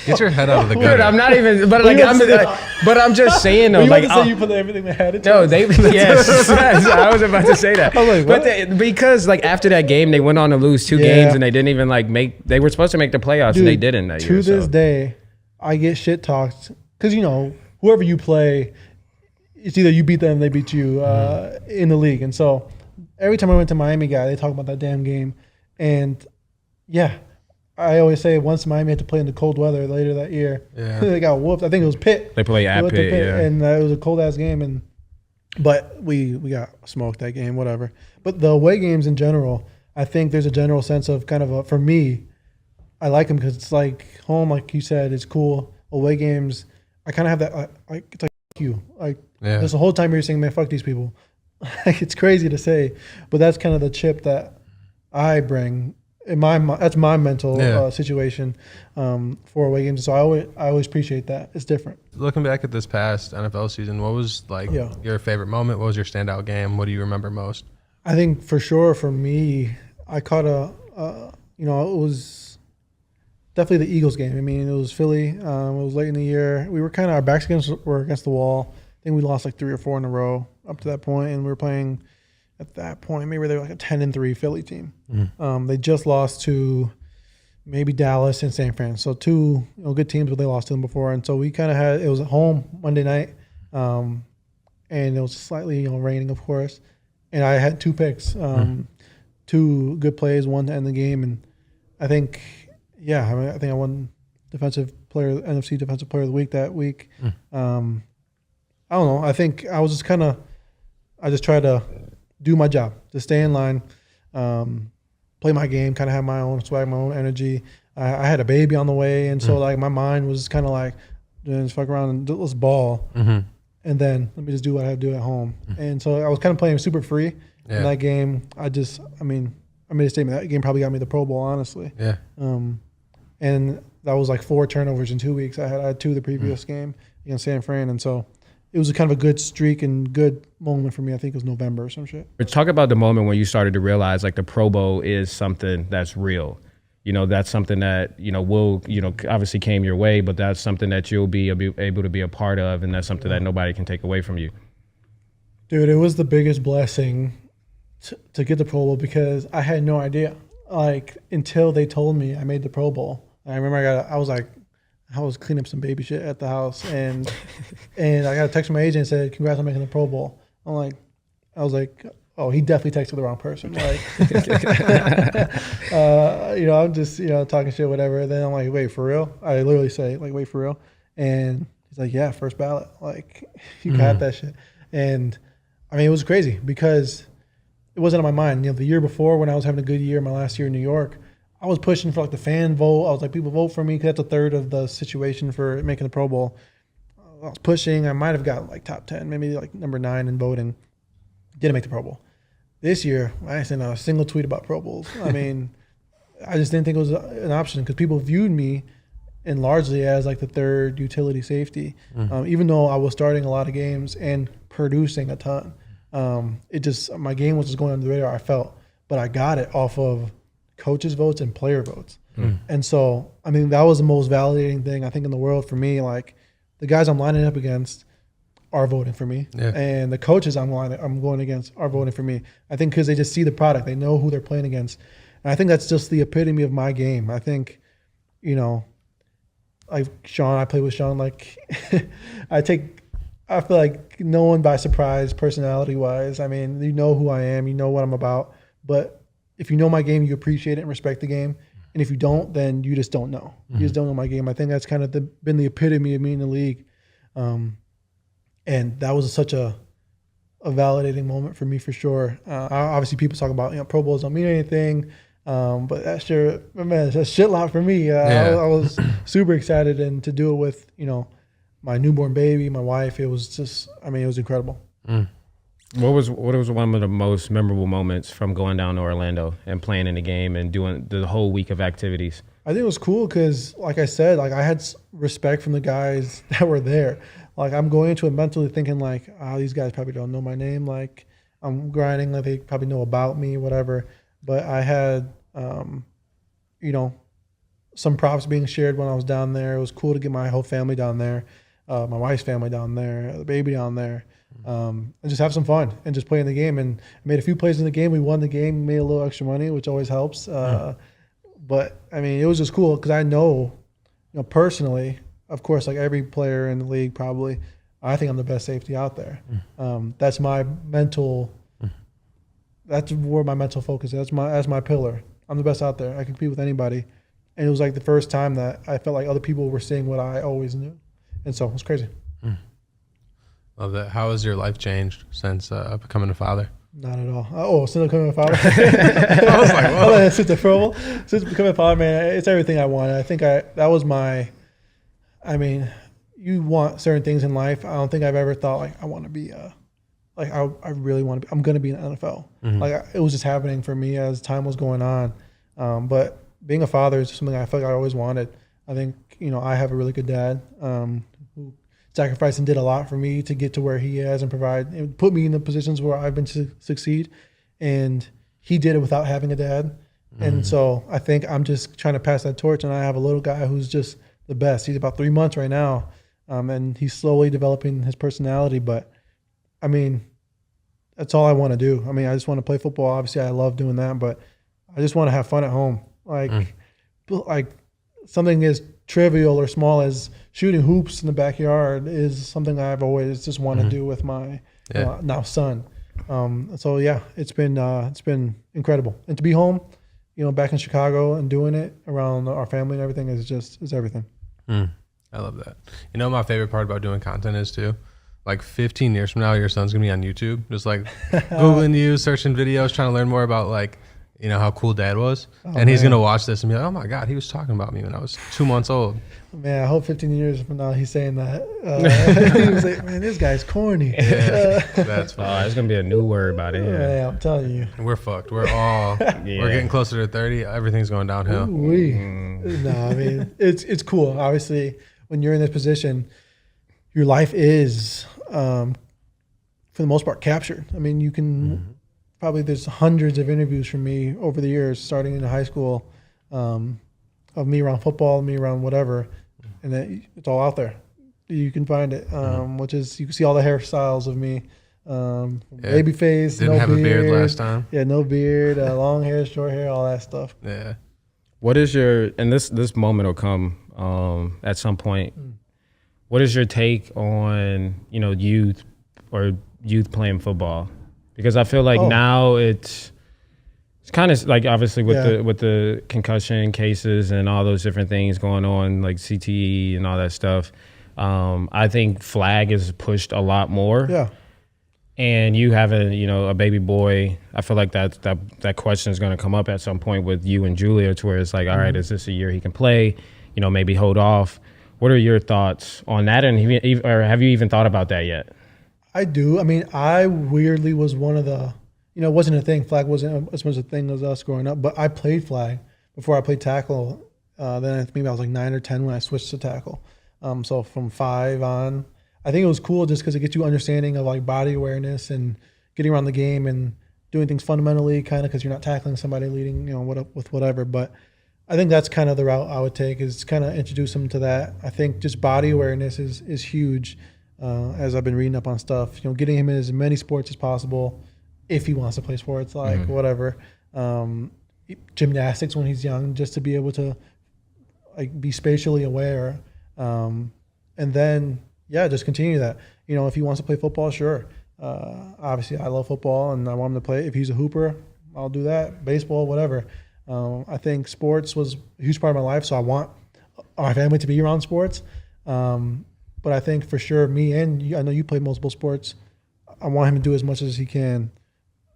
get your head out of the Dude, gutter. I'm not even. But like, I'm just saying though. You Like, want to say you put everything they had into no, it? they yes, I was about to say that. I'm like, but what? because like after that game, they went on to lose 2 games, and they didn't even like make. They were supposed to make the playoffs, and they didn't that year. To this day, I get shit talked because whoever you play, it's either you beat them, they beat you in the league, and so every time I went to Miami, they talk about that damn game, and yeah. I always say once Miami had to play in the cold weather later that year, they got whooped. I think it was Pitt. They play at went to Pitt, yeah. and it was a cold ass game, but we got smoked that game, whatever. But the away games in general, I think there's a general sense of kind of for me, I like them because it's like home, like you said, it's cool. Away games, I kind of have that. It's like you, this the whole time you're saying, man, fuck these people. Like it's crazy to say, but that's kind of the chip that I bring. That's my mental situation for away games. So I always appreciate that. It's different. Looking back at this past NFL season, what was like your favorite moment? What was your standout game? What do you remember most? I think for sure for me, I caught it was definitely the Eagles game. I mean, it was Philly. It was late in the year. We were our backs were against the wall. I think we lost like 3 or 4 in a row up to that point, and we were playing. At that point, maybe they were like a 10-3 Philly team. Mm-hmm. They just lost to maybe Dallas and San Fran. So 2 good teams, but they lost to them before. And so we kind of it was at home Monday night, and it was slightly raining, of course. And I had 2 picks, 2 good plays, one to end the game. And I think, I won Defensive NFC Defensive Player of the Week that week. I don't know. I think I was I just tried to do my job, to stay in line, play my game, kind of have my own swag, my own energy. I had a baby on the way, and so like my mind was kind of like, just fuck around and let's ball, and then let me just do what I have to do at home. And so I was kind of playing super free in that game. I made a statement that game probably got me the Pro Bowl, honestly. Yeah. And that was like 4 turnovers in 2 weeks. I had 2 the previous game against San Fran, and so it was a kind of a good streak and good moment for me. I think it was November or some shit. Talk about the moment when you started to realize like the Pro Bowl is something that's real. You know, that's something that, will, obviously came your way, but that's something that you'll be able to be a part of, and that's something that nobody can take away from you. Dude, it was the biggest blessing to get the Pro Bowl because I had no idea. Like, until they told me I made the Pro Bowl. I remember I was cleaning up some baby shit at the house, and I got a text from my agent and said, "Congrats on making the Pro Bowl." I was like, oh, he definitely texted the wrong person. Like, I'm just, talking shit, whatever. And then I'm like, wait, for real? I literally say, like, wait, for real? And he's like, yeah, first ballot. Like, you got that shit. And I mean, it was crazy because it wasn't on my mind. The year before when I was having a good year, my last year in New York, I was pushing for like the fan vote. I was like, people vote for me because that's a third of the situation for making the Pro Bowl. I was pushing. I might have got like top 10, maybe like number 9 in voting. Didn't make the Pro Bowl. This year, I didn't send a single tweet about Pro Bowls. I mean, I just didn't think it was an option because people viewed me and largely as like the third utility safety, even though I was starting a lot of games and producing a ton. My game was just going under the radar, I felt, but I got it off of coaches' votes and player votes. And so, I mean, that was the most validating thing I think in the world for me. Like, the guys I'm lining up against are voting for me, and the coaches I'm going against are voting for me. I think because they just see the product, they know who they're playing against, and I think that's just the epitome of my game. I think, like Shaun, I play with Shaun. Like, I feel like no one by surprise, personality wise. I mean, you know who I am, you know what I'm about, but if you know my game, you appreciate it and respect the game. And if you don't, then you just don't know. You just don't know my game. I think that's kind of been the epitome of me in the league. And that was such a validating moment for me, for sure. Obviously, people talk about Pro Bowls don't mean anything, but that's a shit lot for me. I was super excited and to do it with my newborn baby, my wife. It was just, it was incredible. What was one of the most memorable moments from going down to Orlando and playing in the game and doing the whole week of activities? I think it was cool because, like I said, like I had respect from the guys that were there. Like, I'm going into it mentally thinking like, these guys probably don't know my name. Like, I'm grinding, like they probably know about me, whatever. But I had, some props being shared when I was down there. It was cool to get my whole family down there, my wife's family down there, the baby down there, and just have some fun and just play in the game. And I made a few plays in the game. We won the game, made a little extra money, which always helps. But I mean, it was just cool because I know, personally, of course, like every player in the league, probably, I think I'm the best safety out there. That's my mental. That's where my mental focus is. That's my pillar. I'm the best out there. I can compete with anybody, and it was like the first time that I felt like other people were seeing what I always knew, and so it was crazy. Love that. How has your life changed since becoming a father? Not at all. Since becoming a father, I was like, whoa. Since becoming a father, man, it's everything I wanted. I think that was my. I mean, you want certain things in life. I don't think I've ever thought like I want to be I really want to be. I'm going to be in the NFL. Like, it was just happening for me as time was going on. But being a father is something I feel like I always wanted. I think I have a really good dad who sacrificed and did a lot for me to get to where he is and put me in the positions where I've been to succeed. And he did it without having a dad. And so I think I'm just trying to pass that torch. And I have a little guy who's just the best. He's about 3 months right now, and he's slowly developing his personality. But I mean, that's all I want to do. I mean, I just want to play football. Obviously, I love doing that, but I just want to have fun at home. Like something as trivial or small as shooting hoops in the backyard is something I've always just wanted to do with my now son. So yeah, it's been incredible, and to be home, back in Chicago and doing it around our family and everything is everything. I love that. You know, my favorite part about doing content is too, like 15 years from now, your son's gonna be on YouTube, just like Googling you, searching videos, trying to learn more about like, you know, how cool dad was. And he's going to watch this and be like, oh my God, he was talking about me when I was 2 months old. Man, I hope 15 years from now he's saying that. He was like, man, this guy's corny. Yeah, that's funny. Oh, it's going to be a new word by then. Man, I'm telling you. We're fucked. We're getting closer to 30. Everything's going downhill. No, I mean, it's cool. Obviously, when you're in this position, your life is, for the most part, captured. I mean, you can... Probably there's hundreds of interviews from me over the years, starting in high school, of me around football, me around whatever, and then it's all out there. You can find it, which is you can see all the hairstyles of me, baby face, didn't have a beard last time. Yeah, no beard, long hair, short hair, all that stuff. Yeah. What is your and this moment will come at some point. What is your take on youth playing football? Because I feel like now it's kind of like obviously with the concussion cases and all those different things going on, like CTE and all that stuff. I think flag is pushed a lot more. Yeah. And you having a baby boy, I feel like that question is going to come up at some point with you and Julia, to where it's like, all right, is this a year he can play? Maybe hold off. What are your thoughts on that? And have you even thought about that yet? I do. I mean, I weirdly was one of the, it wasn't a thing. Flag wasn't as much a thing as us growing up, but I played flag before I played tackle. Then maybe I was like 9 or 10 when I switched to tackle. So from 5 on, I think it was cool just because it gets you understanding of like body awareness and getting around the game and doing things fundamentally, kind of because you're not tackling somebody leading, with whatever. But I think that's kind of the route I would take, is kind of introduce them to that. I think just body awareness is huge. As I've been reading up on stuff, getting him in as many sports as possible, if he wants to play sports, like whatever, gymnastics when he's young, just to be able to like be spatially aware, and then just continue that. If he wants to play football, sure. Obviously, I love football and I want him to play. If he's a hooper, I'll do that. Baseball, whatever. I think sports was a huge part of my life, so I want our family to be around sports. But I think for sure, me and you, I know you play multiple sports. I want him to do as much as he can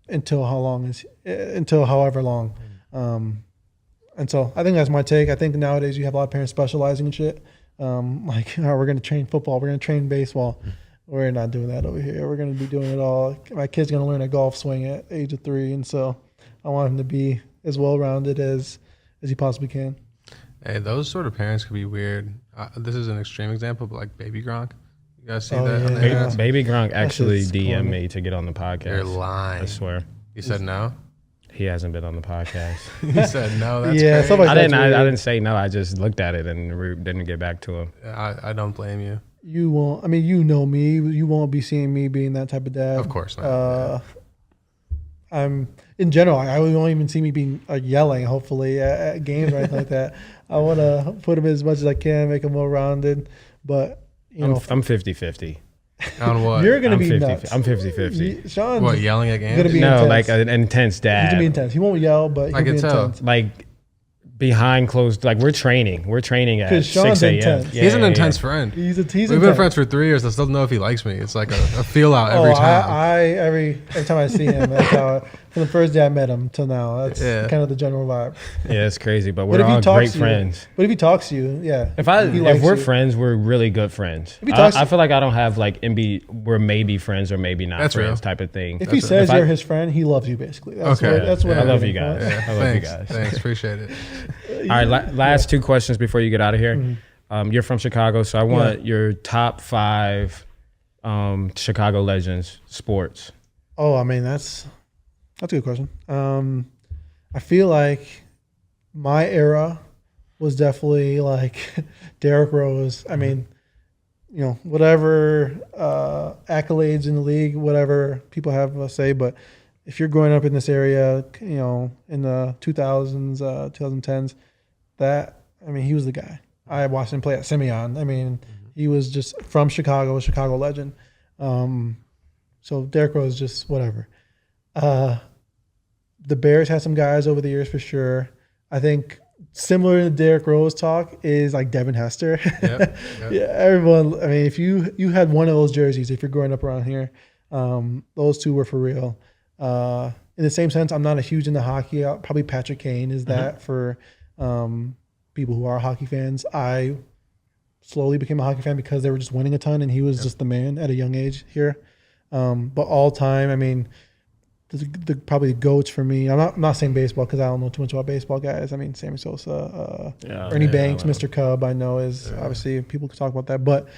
until however long. And so I think that's my take. I think nowadays you have a lot of parents specializing in shit. Like, we're going to train football, we're going to train baseball. We're not doing that over here. We're going to be doing it all. My kid's going to learn a golf swing at age of 3, and so I want him to be as well-rounded as he possibly can. Hey, those sort of parents could be weird. This is an extreme example, but like Baby Gronk. You guys see that? Yeah. On the internet? Baby Gronk actually DM'd me to get on the podcast. You're lying. I swear. You said no? He hasn't been on the podcast. You said no? That's Yeah, crazy. I didn't say no. I just looked at it and didn't get back to him. I don't blame you. You won't. I mean, you know me. You won't be seeing me being that type of dad. Of course not. I'm in general. I won't even see me being yelling. Hopefully at games or anything like that. I want to put him as much as I can, make him well rounded. But I'm 50-50. On what? You're gonna be nuts. I'm 50-50. Sean's What, yelling at games? gonna be No, intense. like an intense dad. He's gonna be intense. He won't yell, but I he'll can be tell. intense. Like behind closed, like we're training at 'Cause 6 Sean's a.m. intense. He's an intense friend. He's We've been intense. friends for 3 years. I still don't know if he likes me. It's like a feel out every time. Every time I see him, that's how. From the first day I met him till now, that's kind of the general vibe. Yeah, it's crazy, but But we're if he all talks great to you- friends. But if he talks to you, yeah. If he likes we're you. friends, we're really good friends. If he talks I to- feel like I don't have like we're maybe friends or maybe not That's friends real. type of thing. If he That's- says if I- you're his friend, he loves you basically. That's Okay. That's what Yeah. I I'm love getting you at. guys. I love you Thanks. guys. Thanks. Appreciate it. All right, last 2 questions before you get out of here. You're from Chicago, so I want your top 5 Chicago legends, sports. Oh, I mean that's a good question. I feel like my era was definitely like Derrick Rose. I mean, whatever accolades in the league, whatever people have to say, but if you're growing up in this area, in the 2000s, 2010s, he was the guy. I watched him play at Simeon. I mean, he was just from Chicago, a Chicago legend. So Derrick Rose, just whatever. The Bears had some guys over the years for sure. I think similar to Derrick Rose talk is like Devin Hester. Yep. Yeah, everyone. I mean, if you had one of those jerseys, if you're growing up around here, those two were for real. In the same sense, I'm not a huge into hockey. Probably Patrick Kane is that for people who are hockey fans. I slowly became a hockey fan because they were just winning a ton, and he was just the man at a young age here. But all time, I mean, the probably the GOATs for me. I'm not saying baseball because I don't know too much about baseball guys. I mean, Sammy Sosa, Ernie Banks, Mr. Cub, I know is obviously people can talk about that. But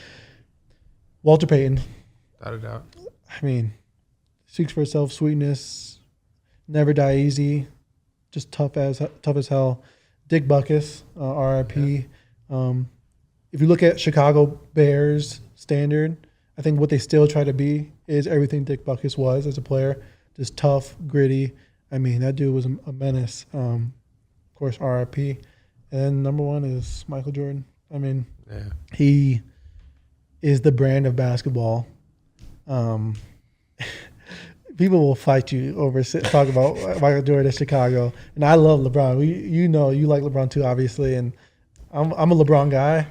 Walter Payton, without a doubt. I mean, speaks for itself. Sweetness, never die easy, just tough as hell. Dick Butkus, RIP. If you look at Chicago Bears standard, I think what they still try to be is everything Dick Butkus was as a player. Just tough, gritty. I mean, that dude was a menace. Of course, RIP. And then number one is Michael Jordan. I mean, he is the brand of basketball. People will fight you over talk about Michael Jordan in Chicago. And I love LeBron. You know you like LeBron too, obviously. And I'm a LeBron guy.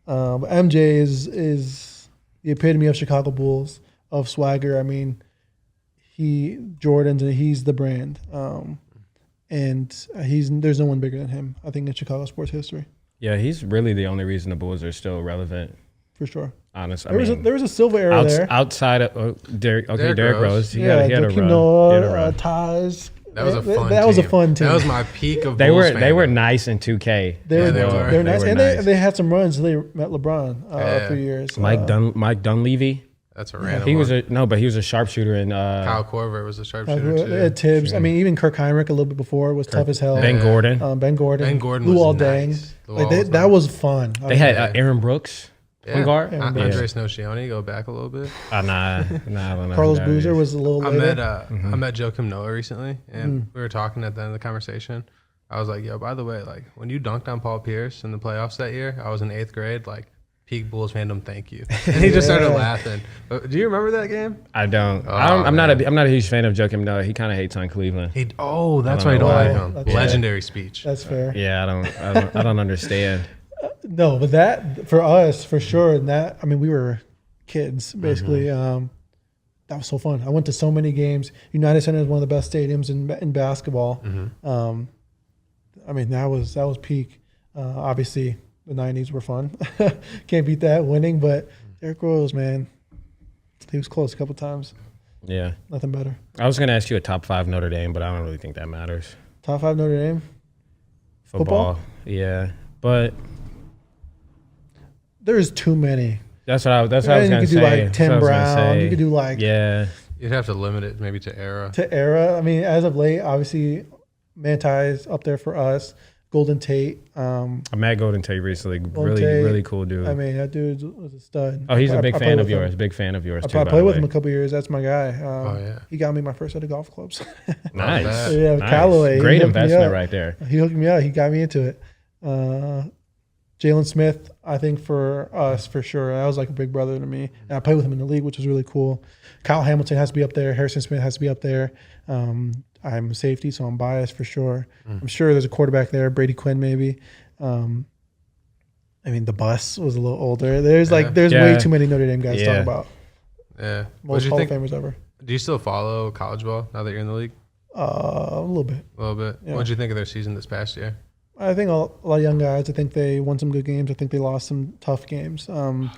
But MJ is the epitome of Chicago Bulls, of swagger. I mean, he's the brand. And there's no one bigger than him, I think, in Chicago sports history. Yeah, he's really the only reason the Bulls are still relevant. For sure. Honestly, there was a silver era there. Outside of Derrick Rose. He had a Joakim run. Noah, Taj. That was a fun team. That was a fun team. That was my peak of They Bulls were nice in 2K. They were nice. And nice. they had some runs. They met LeBron a few years. Mike Dunleavy. That's a random He one. was a sharpshooter in Kyle Korver was a sharpshooter too. Tibbs. I mean, even Kirk Heinrich a little bit before was tough as hell. Ben Gordon. Ben Gordon was nice. That was fun. They had Aaron Brooks. One guard. Andres Nocioni, go back a little bit. Nah, I don't know. Carlos Boozer was a little later. I met Joakim Noah recently, and we were talking at the end of the conversation. I was like, yo, by the way, like when you dunked on Paul Pierce in the playoffs that year, I was in 8th grade, like peak Bulls fandom, thank you. And he just started laughing. Do you remember that game? I don't. I'm not a huge fan of Joakim Noah. He kind of hates on Cleveland. That's why you don't like him. Legendary speech. That's fair. Yeah, I don't understand. No, but that for us for sure. And that, I mean, we were kids basically. That was so fun. I went to so many games. United Center is one of the best stadiums in basketball. I mean, that was peak. Obviously, the '90s were fun. Can't beat that winning. But Derrick Rose, man, he was close a couple times. Yeah, nothing better. I was going to ask you a top 5 Notre Dame, but I don't really think that matters. Top 5 Notre Dame football? Yeah, but there's too many. That's what I was going to say. You could do like Tim Brown. You could do like You'd have to limit it maybe to era. I mean, as of late, obviously, Manti is up there for us. Golden Tate. I met Golden Tate recently. Really cool dude. I mean, that dude was a stud. Oh, he's a big fan of yours. Big fan of yours too. I played with him a couple years. That's my guy. He got me my first set of golf clubs. Nice. Yeah, Callaway. Great investment right there. He hooked me up. He got me into it. Jalen Smith, I think for us, for sure. That was like a big brother to me. And I played with him in the league, which was really cool. Kyle Hamilton has to be up there. Harrison Smith has to be up there. I'm a safety, so I'm biased for sure. I'm sure there's a quarterback there. Brady Quinn, maybe. I mean, the bus was a little older. There's way too many Notre Dame guys to talk about. Yeah. Most Hall of Famers ever. Do you still follow college ball now that you're in the league? A little bit. A little bit. Yeah. What did you think of their season this past year? I think a lot of young guys. I think they won some good games. I think they lost some tough games. I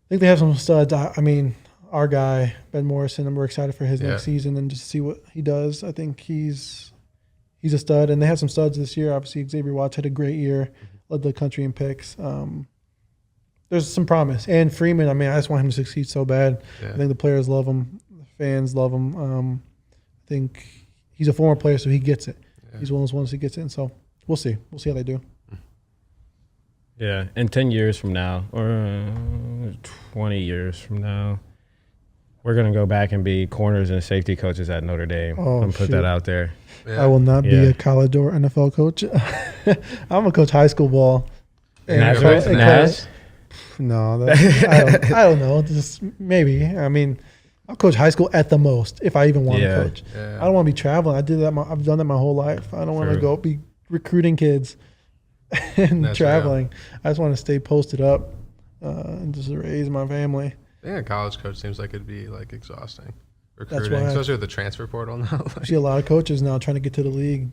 think they have some studs. I mean, our guy, Ben Morrison, we're excited for his next season and just see what he does. I think he's a stud. And they had some studs this year. Obviously, Xavier Watts had a great year, led the country in picks. There's some promise. And Freeman, I mean, I just want him to succeed so bad. Yeah. I think the players love him. The fans love him. I think he's a former player, so he gets it. He's one of those ones who gets in, so we'll see. We'll see how they do. Yeah, in 10 years from now, or 20 years from now, we're going to go back and be corners and safety coaches at Notre Dame. I'm put that out there. Yeah. I will not be a college or NFL coach. I'm going to coach high school ball. Naz? No, I don't know. Just maybe. I mean, I'll coach high school at the most if I even want to coach. Yeah. I don't want to be traveling. I've done that my whole life. I don't want to go be recruiting kids and That's traveling. I just want to stay posted up and just raise my family. Being a college coach seems like it'd be like exhausting. That's Recruiting, why especially with the transfer portal now. I see a lot of coaches now trying to get to the league.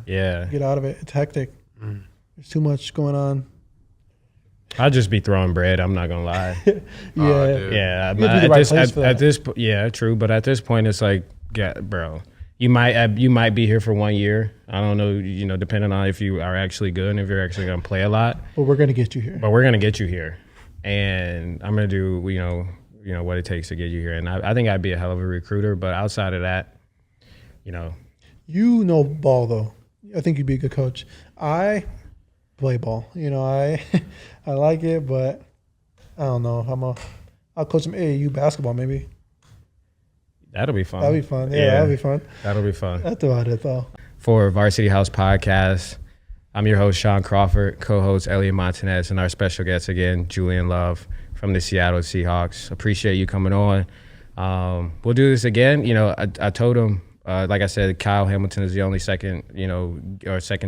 Yeah. Get out of it. It's hectic. There's too much going on. I'll just be throwing bread. I'm not gonna lie. Yeah. dude. Yeah, You have to be the right place for at that. this, yeah, true. But at this point, it's like, bro, you might be here for 1 year. I don't know, depending on if you are actually good and if you're actually gonna play a lot. But we're going to get you here. But we're gonna get you here, and I'm gonna do, what it takes to get you here. And I think I'd be a hell of a recruiter. But outside of that, You know ball, though. I think you'd be a good coach. I play ball. I I like it, but I don't know. I'll coach some AAU basketball maybe. that'll be fun. That'll be fun. Yeah, that'll be fun. That'll be fun. That's about it, though. For Varsity House Podcast, I'm your host, Shaun Crawford, co-host Elliot Montanez, and our special guest again, Julian Love from the Seattle Seahawks. Appreciate you coming on. We'll do this again. I told him, like I said, Kyle Hamilton is the only second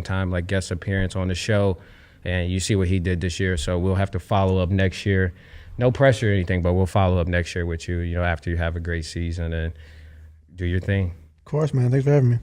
time like guest appearance on the show, and you see what he did this year. So we'll have to follow up next year. No pressure or anything, but we'll follow up next year with you. After you have a great season and do your thing. Of course, man. Thanks for having me.